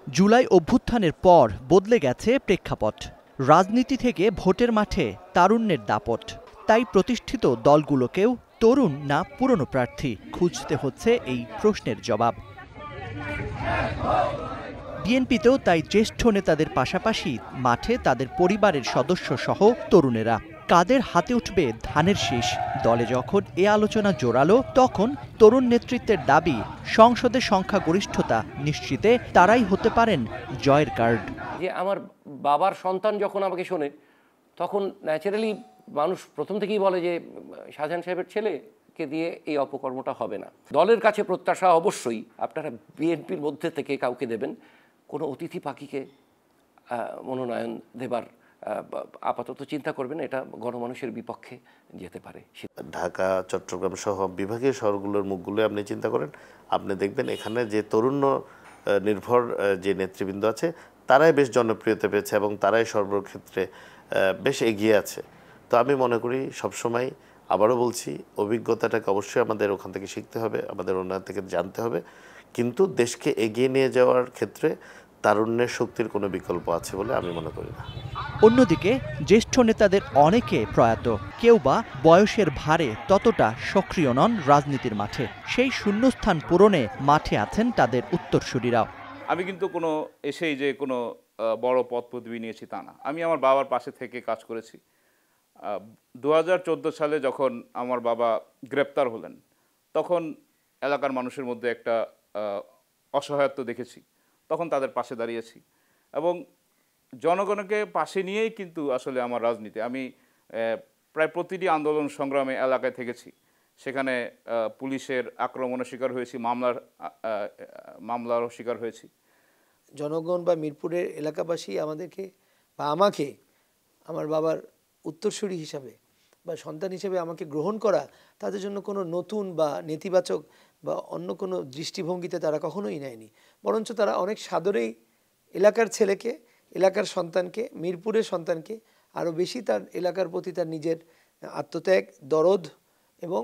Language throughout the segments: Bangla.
জুলাই অভ্যুত্থানের পর বদলে গেছে প্রেক্ষাপট। রাজনীতি থেকে ভোটের মাঠে তারুণ্যের দাপট। তাই প্রতিষ্ঠিত দলগুলোকেও তরুণ না পুরনো প্রার্থী খুঁজতে হচ্ছে এই প্রশ্নের জবাব। বিএনপিতেও তাই জ্যেষ্ঠ নেতাদের পাশাপাশি মাঠে তাদের পরিবারের সদস্য সহ তরুণেরা। কাদের হাতে উঠবে ধানের শীষ? দলে যখন এ আলোচনা জোরালো, তখন তরুণ নেতৃত্বের দাবি সংসদে সংখ্যাগরিষ্ঠতা নিশ্চিতে তারাই হতে পারেন জয়ের কার্ড। যে আমার বাবার সন্তান যখন আমাকে শোনে, তখন ন্যাচারালি মানুষ প্রথম থেকেই বলে যে শাহজাহান সাহেবের ছেলেকে দিয়ে এই অপকর্মটা হবে না। দলের কাছে প্রত্যাশা অবশ্যই আপনারা বিএনপির মধ্যে থেকে কাউকে দেবেন, কোনো অতিথি পাখিকে মনোনয়ন দেবার আপাতত চিন্তা করবেন, এটা গণমানুষের বিপক্ষে যেতে পারে। ঢাকা, চট্টগ্রাম সহ বিভাগীয় শহরগুলোর মুখগুলো আপনি চিন্তা করেন, আপনি দেখবেন এখানে যে তরুণ নির্ভর যে নেতৃবৃন্দ আছে তারাই বেশ জনপ্রিয়তা পেয়েছে এবং তারাই সর্বক্ষেত্রে বেশ এগিয়ে আছে। তো আমি মনে করি সবসময়, আবারও বলছি, অভিজ্ঞতাটাকে অবশ্যই আমাদের ওখান থেকে শিখতে হবে, আমাদের ওনার থেকে জানতে হবে, কিন্তু দেশকে এগিয়ে নিয়ে যাওয়ার ক্ষেত্রে তারুণ্যের শক্তির কোনো বিকল্প আছে বলে আমি মনে করি না। অন্যদিকে জ্যেষ্ঠ নেতাদের অনেকে প্রয়াত, কেউ বা বয়সের ভারে ততটা সক্রিয় নন রাজনীতির মাঠে। সেই শূন্যস্থান পূরণে মাঠে আছেন তাদের উত্তরসূরিরাও। আমি কিন্তু কোনো এসেই যে কোনো বড় পদ পদবি নিয়েছি তা না। আমি আমার বাবার পাশে থেকে কাজ করেছি। 2014 সালে যখন আমার বাবা গ্রেপ্তার হলেন, তখন এলাকার মানুষের মধ্যে একটা অসহায়ত্ব দেখেছি, তখন তাদের পাশে দাঁড়িয়েছি এবং জনগণকে পাশে নিয়েই কিন্তু আসলে আমার রাজনীতি। আমি প্রায় প্রতিটি আন্দোলন সংগ্রামে এলাকায় থেকেছি, সেখানে পুলিশের আক্রমণের শিকার হয়েছি, মামলারও শিকার হয়েছি। জনগণ বা মিরপুরের এলাকাবাসী আমাদেরকে বা আমাকে আমার বাবার উত্তরসূরি হিসাবে বা সন্তান হিসেবে আমাকে গ্রহণ করা, তাদের জন্য কোনো নতুন বা নেতিবাচক বা অন্য কোনো দৃষ্টিভঙ্গিতে তারা কখনোই নেয়নি। বরঞ্চ তারা অনেক সাদরেই এলাকার ছেলেকে, এলাকার সন্তানকে, মিরপুরের সন্তানকে আরও বেশি তার এলাকার প্রতি তার নিজের আত্মত্যাগ, দরদ এবং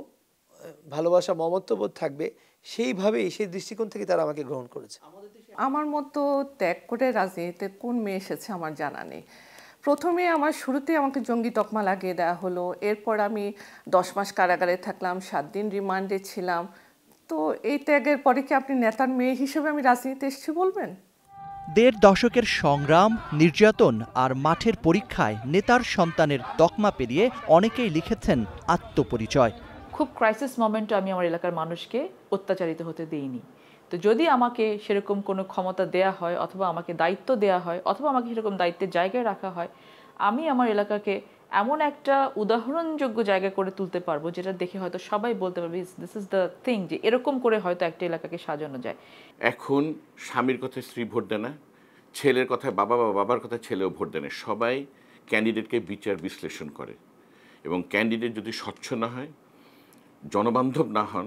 ভালোবাসা, মমত্ববোধ থাকবে, সেইভাবেই সেই দৃষ্টিকোণ থেকে তারা আমাকে গ্রহণ করেছে। আমার মতো ত্যাগ করে রাজনীতিতে কোন মেয়ে এসেছে আমার জানা নেই। প্রথমে আমার শুরুতে আমাকে জঙ্গি তকমা লাগিয়ে দেওয়া হলো, এরপর আমি 10 মাস কারাগারে থাকলাম, 7 দিন রিমান্ডে ছিলাম। তো এই ত্যাগের পরে কি আপনি নেতার মেয়ে হিসেবে আমি রাজনীতিতে এসেছি বলবেন? 1.5 দশকের সংগ্রাম, নির্যাতন আর মাঠের পরীক্ষায় নেতার সন্তানের তকমা পেরিয়ে অনেকেই লিখেছেন আত্মপরিচয়। খুব ক্রাইসিস মোমেন্টে আমি আমার এলাকার মানুষকে অত্যাচারিত হতে দেইনি। তো যদি আমাকে সেরকম কোনো ক্ষমতা দেয়া হয়, অথবা আমাকে দায়িত্ব দেয়া হয়, অথবা আমাকে সেরকম দায়িত্বের জায়গায় রাখা হয়, আমি আমার এলাকাকে এমন একটা উদাহরণযোগ্য জায়গা করে তুলতে পারবো, যেটা দেখে হয়তো সবাই বলতে পারবে দিস ইজ দ্য থিং, যে এরকম করে হয়তো একটা এলাকাকে সাজানো যায়। এখন স্বামীর কথায় স্ত্রী ভোট দেয় না, ছেলের কথায় বাবা বা বাবার কথায় ছেলেও ভোট দেয় না। সবাই ক্যান্ডিডেটকে বিচার বিশ্লেষণ করে এবং ক্যান্ডিডেট যদি স্বচ্ছ না হয়, জনবান্ধব না হন,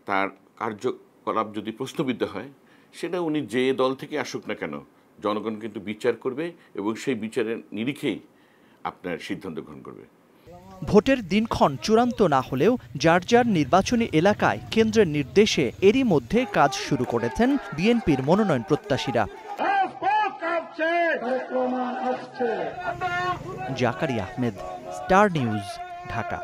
তার কার্যকলাপ যদি প্রশ্নবিদ্ধ হয়, সেটা উনি যে দল থেকে আসুক না কেন, জনগণ কিন্তু বিচার করবে এবং সেই বিচারের নিরিখেই আপনার সিদ্ধান্ত গ্রহণ করবে। ভোটের দিনক্ষণ চূড়ান্ত না হলেও যার যার নির্বাচনী এলাকায় কেন্দ্রের নির্দেশে এরই মধ্যে কাজ শুরু করেছেন বিএনপির মনোনয়ন প্রত্যাশীরা। Zakaria Ahmed, star news, Dhaka.